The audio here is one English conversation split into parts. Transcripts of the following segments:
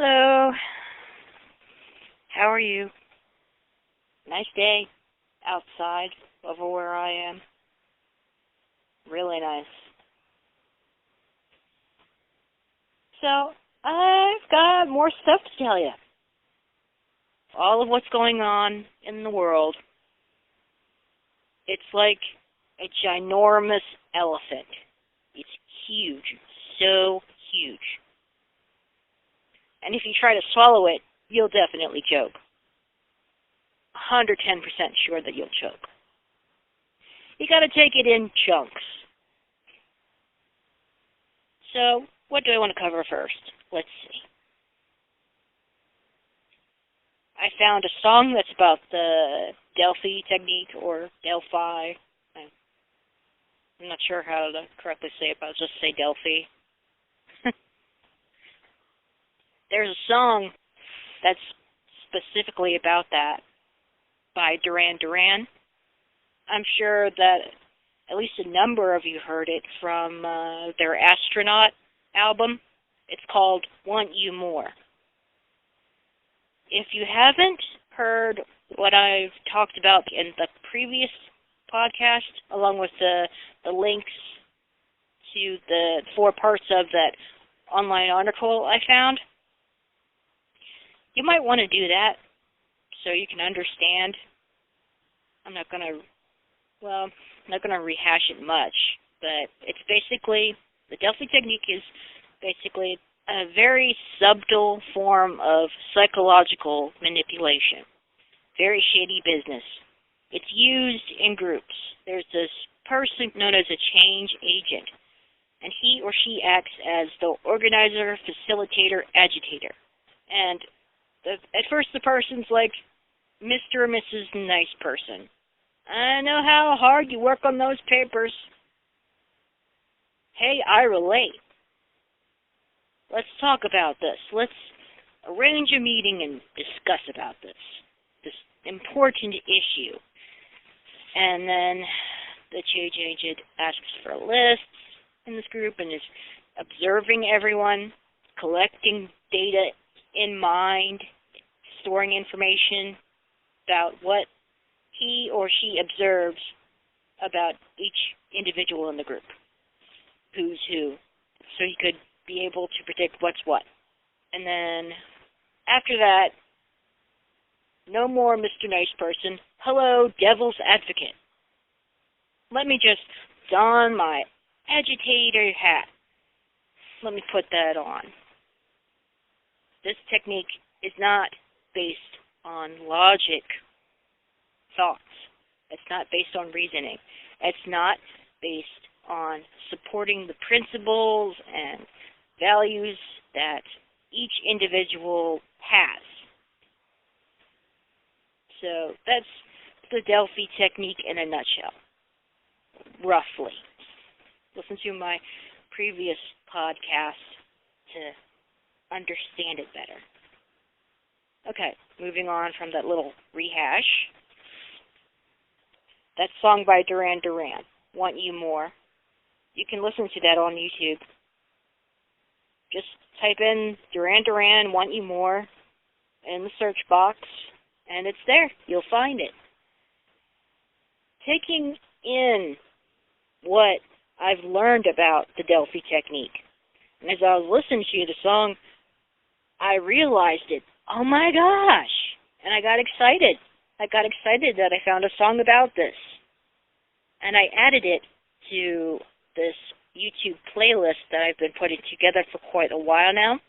Hello. How are you? Nice day outside over where I am. Really nice. So, I've got more stuff to tell you. All of what's going on in the world. It's like a ginormous elephant. It's huge. So huge. And if you try to swallow it, you'll definitely choke. 110% sure that you'll choke. You gotta take it in chunks. So, what do I want to cover first? Let's see. I found a song that's about the Delphi technique, or Delphi. I'm not sure how to correctly say it, but I'll just say Delphi. There's a song that's specifically about that by Duran Duran. I'm sure that at least a number of you heard it from their Astronaut album. It's called Want You More. If you haven't heard what I've talked about in the previous podcast, along with the links to the 4 parts of that online article I found, you might want to do that so you can understand. I'm not going to rehash it much, but it's basically, the Delphi technique is basically a very subtle form of psychological manipulation. Very shady business. It's used in groups. There's this person known as a change agent, and he or she acts as the organizer, facilitator, agitator. And at first the person's like, Mr. or Mrs. Nice Person. I know how hard you work on those papers. Hey, I relate. Let's talk about this. Let's arrange a meeting and discuss about this important issue. And then the change agent asks for lists in this group and is observing everyone, collecting data in mind, storing information about what he or she observes about each individual in the group, who's who, so he could be able to predict what's what. And then after that, no more Mr. Nice Person. Hello, Devil's Advocate. Let me just don my agitator hat. Let me put that on. This technique is not based on logic, thoughts. It's not based on reasoning. It's not based on supporting the principles and values that each individual has. So that's the Delphi technique in a nutshell, roughly. Listen to my previous podcast to understand it better. Okay, moving on from that little rehash. That song by Duran Duran, Want You More. You can listen to that on YouTube. Just type in Duran Duran, Want You More in the search box, and it's there. You'll find it. Taking in what I've learned about the Delphi technique, and as I was listening to the song, I realized it. Oh my gosh! And I got excited. I got excited that I found a song about this. And I added it to this YouTube playlist that I've been putting together for quite a while now.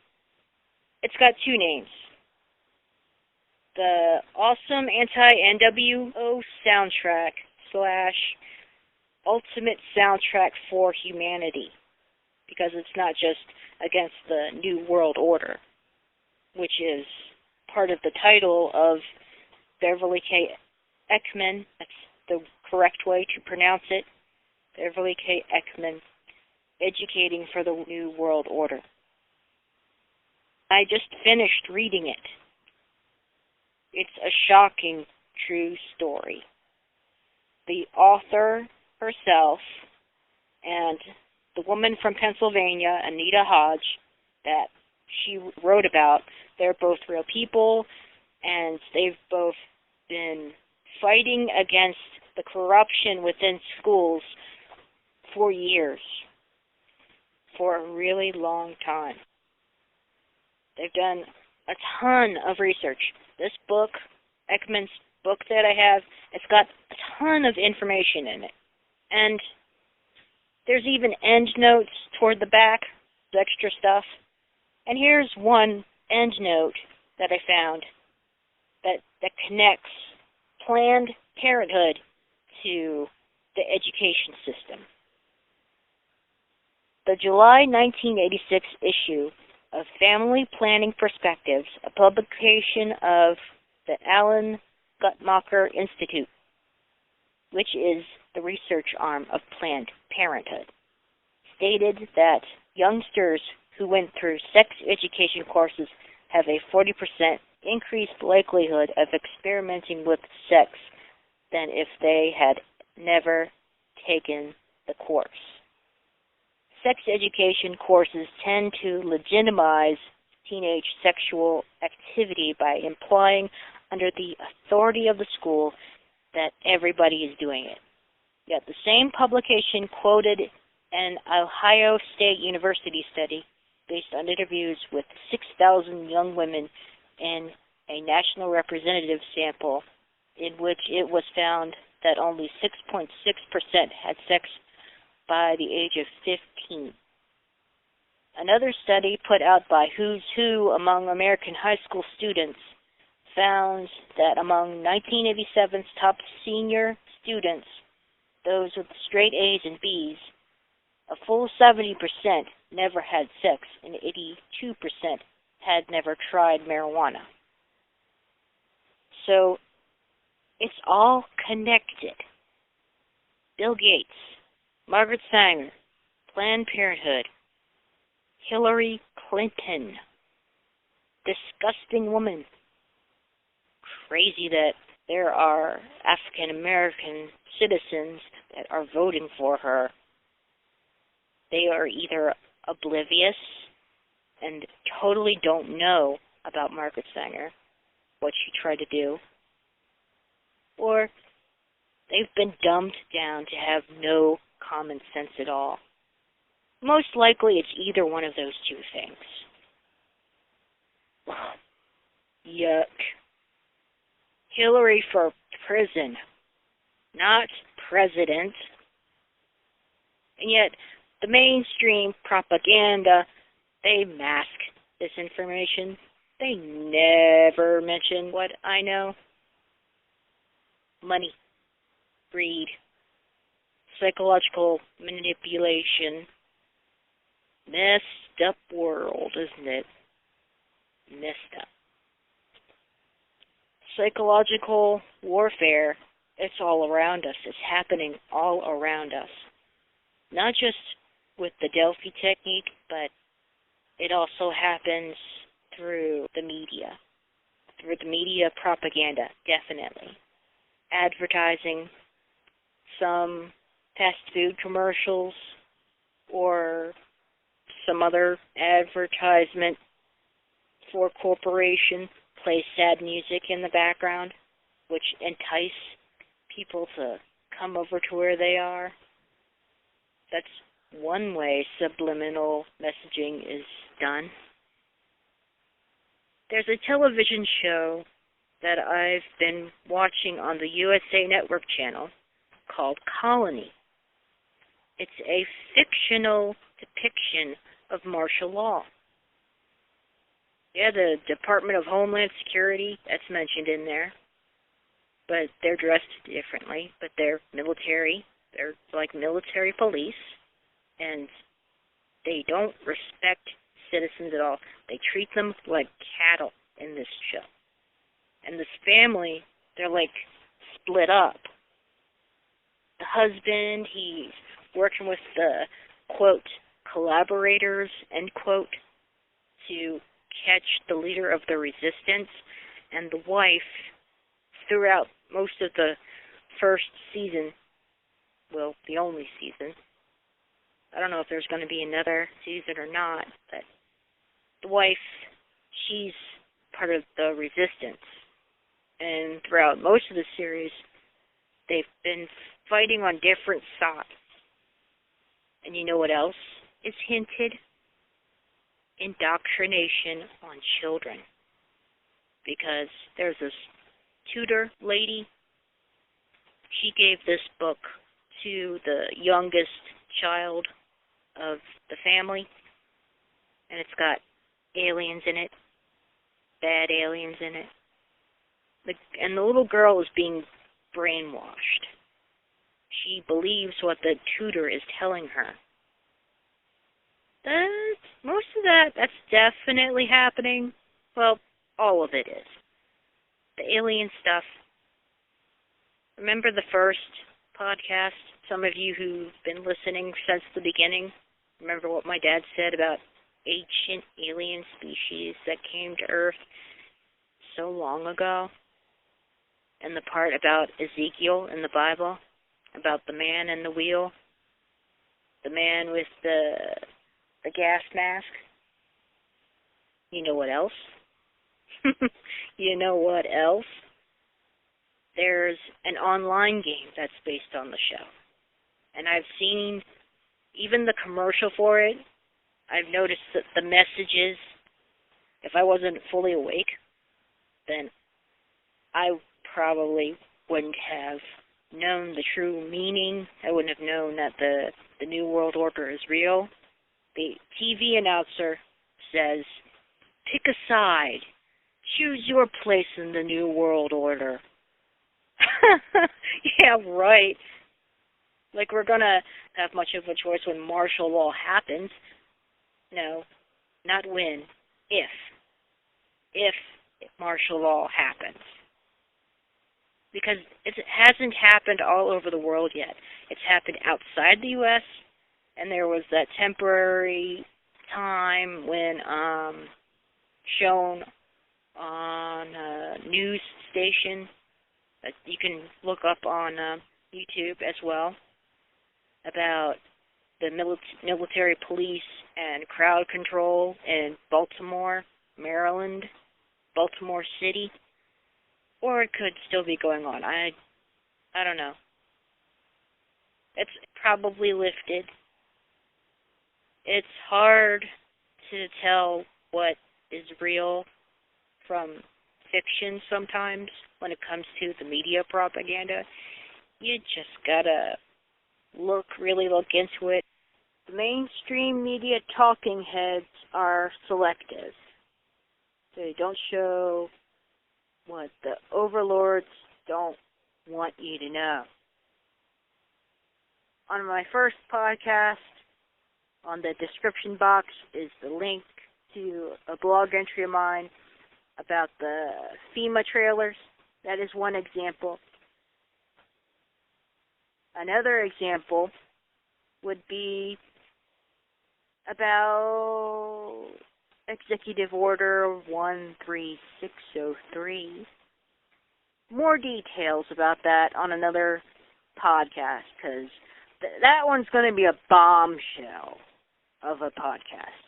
It's got 2 names. The Awesome Anti-NWO Soundtrack / Ultimate Soundtrack for Humanity. Because it's not just against the New World Order, which is part of the title of Beverly K. Ekman. That's the correct way to pronounce it. Beverly K. Ekman, Educating for the New World Order. I just finished reading it. It's a shocking, true story. The author herself and the woman from Pennsylvania, Anita Hodge, that she wrote about, they're both real people, and they've both been fighting against the corruption within schools for years, for a really long time. They've done a ton of research. This book, Ekman's book that I have, it's got a ton of information in it. And there's even end notes toward the back, extra stuff. And here's one end note that I found that connects Planned Parenthood to the education system. The July 1986 issue of Family Planning Perspectives, a publication of the Alan Guttmacher Institute, which is the research arm of Planned Parenthood, stated that youngsters who went through sex education courses have a 40% increased likelihood of experimenting with sex than if they had never taken the course. Sex education courses tend to legitimize teenage sexual activity by implying under the authority of the school that everybody is doing it. Yet the same publication quoted an Ohio State University study based on interviews with 6,000 young women in a national representative sample in which it was found that only 6.6% had sex by the age of 15. Another study put out by Who's Who among American high school students found that among 1987's top senior students, those with straight A's and B's, a full 70% never had sex and 82% had never tried marijuana. So it's all connected. Bill Gates, Margaret Sanger, Planned Parenthood, Hillary Clinton, disgusting woman. Crazy that there are African American citizens that are voting for her. They are either oblivious and totally don't know about Margaret Sanger, what she tried to do, or they've been dumbed down to have no common sense at all. Most likely it's either one of those two things. Yuck. Hillary for prison, not president. And yet, the mainstream propaganda, they mask this information. They never mention what I know. Money, greed, psychological manipulation. Messed up world, isn't it? Messed up. Psychological warfare, it's all around us. It's happening all around us. Not just with the Delphi technique, but it also happens through the media. Through the media propaganda, definitely. Advertising, some fast food commercials, or some other advertisement for corporation plays sad music in the background, which entice people to come over to where they are. That's one way subliminal messaging is done. There's a television show that I've been watching on the USA Network channel called Colony. It's a fictional depiction of martial law. Yeah, the Department of Homeland Security, that's mentioned in there. But they're dressed differently, but they're military. They're like military police, and they don't respect citizens at all. They treat them like cattle in this show. And this family, they're like split up. The husband, he's working with the, quote, collaborators, end quote, to catch the leader of the resistance, and the wife, throughout most of the first season, well, the only season, I don't know if there's going to be another season or not, but the wife, she's part of the resistance. And throughout most of the series, they've been fighting on different sides. And you know what else is hinted? Indoctrination on children. Because there's this tutor lady. She gave this book to the youngest child of the family. And it's got aliens in it. Bad aliens in it. And the little girl is being brainwashed. She believes what the tutor is telling her. Most of that's definitely happening. Well, all of it is. The alien stuff. Remember the first podcast? Some of you who've been listening since the beginning, remember what my dad said about ancient alien species that came to Earth so long ago? And the part about Ezekiel in the Bible, about the man in the wheel, the man with the gas mask. You know what else? You know what else? There's an online game that's based on the show. And I've seen even the commercial for it. I've noticed that the messages, if I wasn't fully awake, then I probably wouldn't have known the true meaning. I wouldn't have known that the New World Order is real. The TV announcer says, pick a side. Choose your place in the New World Order. Yeah, right. Like we're going to have much of a choice when martial law happens. No, not when. If. If martial law happens. Because it hasn't happened all over the world yet. It's happened outside the U.S., and there was that temporary time when shown on a news station that you can look up on YouTube as well about the military police and crowd control in Baltimore, Maryland, Baltimore City. Or it could still be going on. I don't know. It's probably lifted. It's hard to tell what is real from fiction sometimes when it comes to the media propaganda. You just gotta really look into it. The mainstream media talking heads are selective. They don't show what the overlords don't want you to know. On my first podcast, on the description box is the link to a blog entry of mine about the FEMA trailers. That is one example. Another example would be about Executive Order 13603. More details about that on another podcast, because that one's going to be a bombshell of a podcast.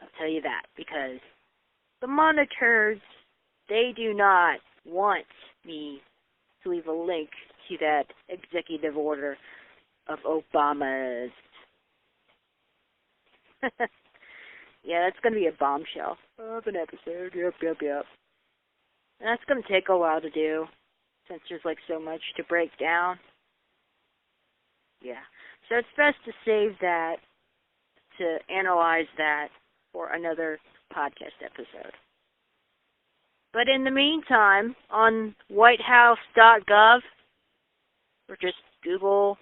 I'll tell you that, because the monitors, they do not want me to leave a link to that executive order of Obama's. Yeah, that's going to be a bombshell of an episode. Yep. And that's going to take a while to do, since there's like so much to break down. Yeah. So it's best to save that, to analyze that for another podcast episode. But in the meantime, on whitehouse.gov, or just Google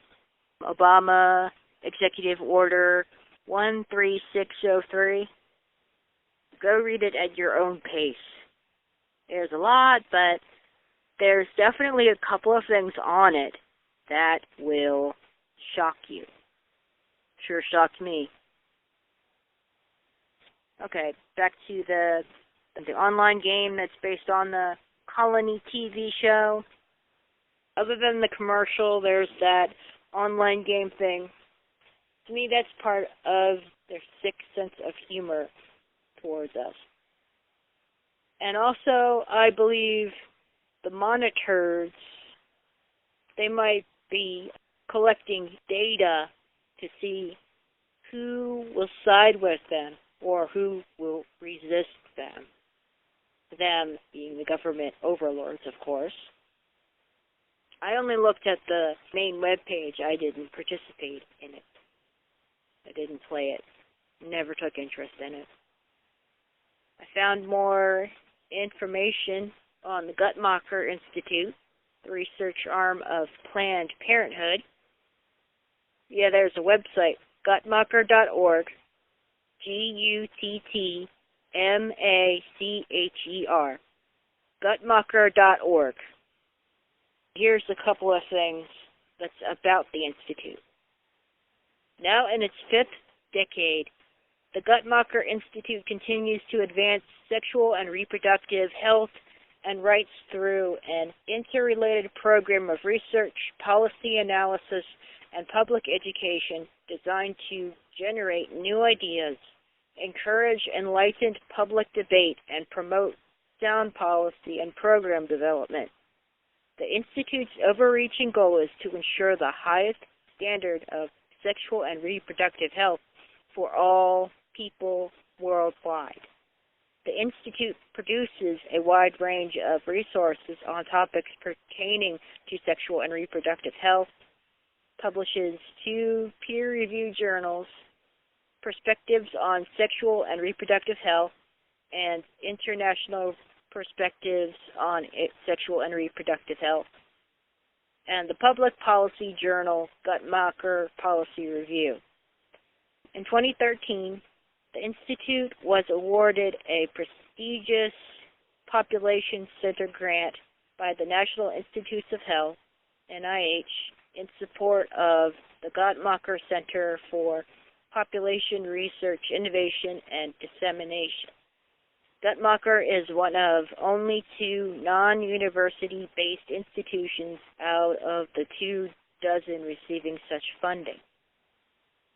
Obama Executive Order 13603. Go read it at your own pace. There's a lot, but there's definitely a couple of things on it that will shock you. Sure shocked me. Okay, back to the online game that's based on the Colony TV show. Other than the commercial, there's that online game thing. To me, that's part of their sick sense of humor. towards us. And also, I believe the monitors, they might be collecting data to see who will side with them or who will resist them. Them being the government overlords, of course. I only looked at the main web page. I didn't participate in it. I didn't play it. Never took interest in it. I found more information on the Guttmacher Institute, the research arm of Planned Parenthood. Yeah, there's a website, guttmacher.org, Guttmacher, guttmacher.org. Here's a couple of things that's about the Institute. Now in its 5th decade, the Guttmacher Institute continues to advance sexual and reproductive health and rights through an interrelated program of research, policy analysis, and public education designed to generate new ideas, encourage enlightened public debate, and promote sound policy and program development. The Institute's overreaching goal is to ensure the highest standard of sexual and reproductive health for all people worldwide. The Institute produces a wide range of resources on topics pertaining to sexual and reproductive health, publishes 2 peer-reviewed journals, Perspectives on Sexual and Reproductive Health, and International Perspectives on Sexual and Reproductive Health, and the public policy journal Guttmacher Policy Review. In 2013, the Institute was awarded a prestigious Population Center grant by the National Institutes of Health, NIH, in support of the Guttmacher Center for Population Research, Innovation, and Dissemination. Guttmacher is one of only 2 non-university-based institutions out of the 24 receiving such funding.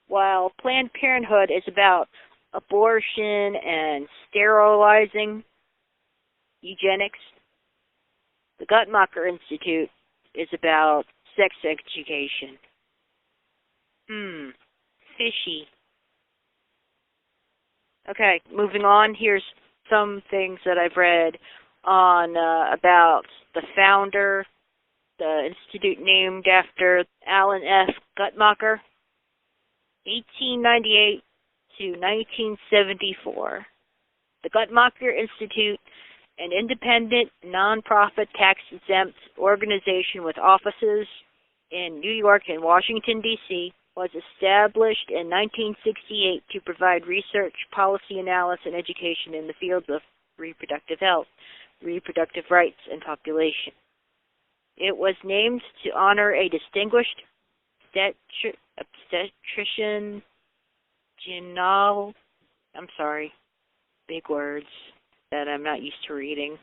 While Planned Parenthood is about abortion and sterilizing, eugenics, the Guttmacher Institute is about sex education. Fishy. Okay, moving on. Here's some things that I've read on about the founder, the institute named after Alan F. Guttmacher, 1898 to 1974. The Guttmacher Institute, an independent, non-profit, tax-exempt organization with offices in New York and Washington, D.C., was established in 1968 to provide research, policy analysis, and education in the fields of reproductive health, reproductive rights, and population. It was named to honor a distinguished obstetrician, big words that I'm not used to reading.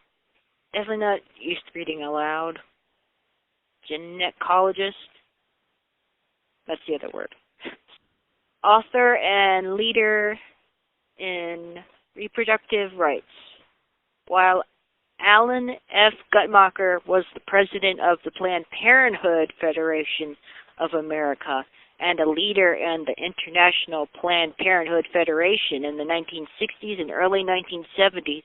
Definitely not used to reading aloud. Gynecologist. That's the other word. Author and leader in reproductive rights. While Alan F. Guttmacher was the president of the Planned Parenthood Federation of America and a leader in the International Planned Parenthood Federation in the 1960s and early 1970s,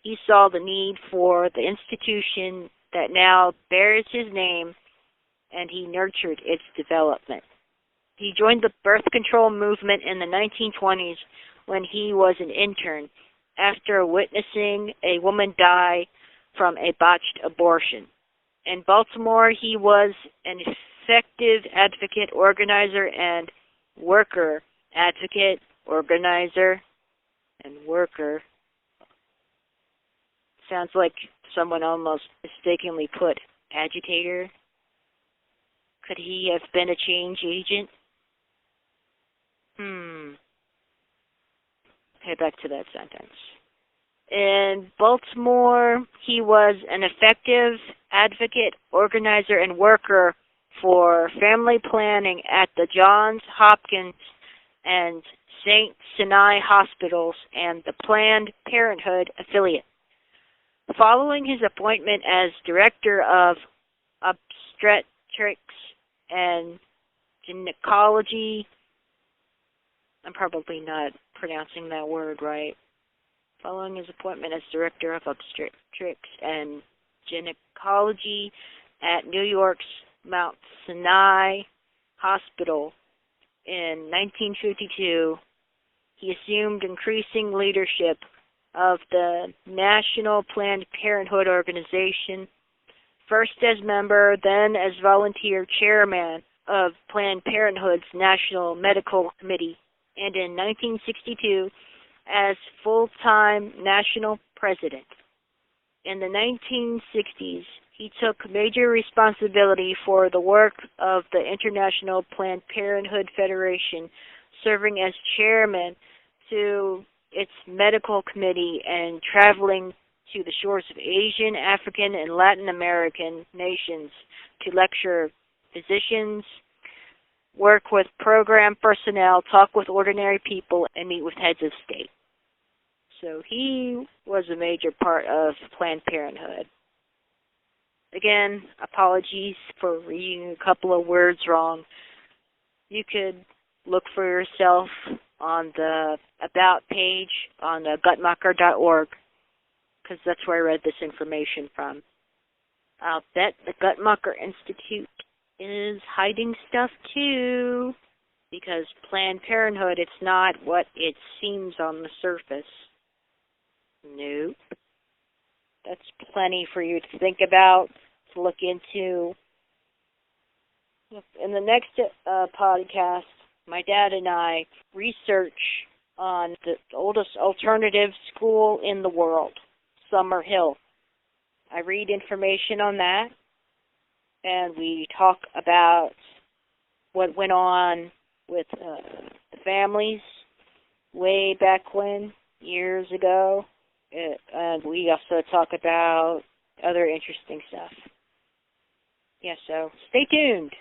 he saw the need for the institution that now bears his name, and he nurtured its development. He joined the birth control movement in the 1920s when he was an intern after witnessing a woman die from a botched abortion. In Baltimore, he was an effective advocate, organizer, and worker. Advocate, organizer, and worker. Sounds like someone almost mistakenly put agitator. Could he have been a change agent? Okay, back to that sentence. In Baltimore, he was an effective advocate, organizer, and worker for family planning at the Johns Hopkins and St. Sinai hospitals and the Planned Parenthood affiliate. Following his appointment as director of obstetrics and gynecology, I'm probably not pronouncing that word right. Following his appointment as director of obstetrics and gynecology at New York's Mount Sinai Hospital in 1952, he assumed increasing leadership of the National Planned Parenthood Organization, first as member, then as volunteer chairman of Planned Parenthood's National Medical Committee, and in 1962 as full-time national president. In the 1960s, he took major responsibility for the work of the International Planned Parenthood Federation, serving as chairman to its medical committee and traveling to the shores of Asian, African, and Latin American nations to lecture physicians, work with program personnel, talk with ordinary people, and meet with heads of state. So he was a major part of Planned Parenthood. Again, apologies for reading a couple of words wrong. You could look for yourself on the About page on Guttmacher.org, because that's where I read this information from. I'll bet the Guttmacher Institute is hiding stuff too, because Planned Parenthood, it's not what it seems on the surface. Nope. That's plenty for you to think about, to look into. In the next podcast, my dad and I research on the oldest alternative school in the world, Summer Hill. I read information on that, and we talk about what went on with the families way back when, years ago. And we also talk about other interesting stuff. Yeah, so stay tuned.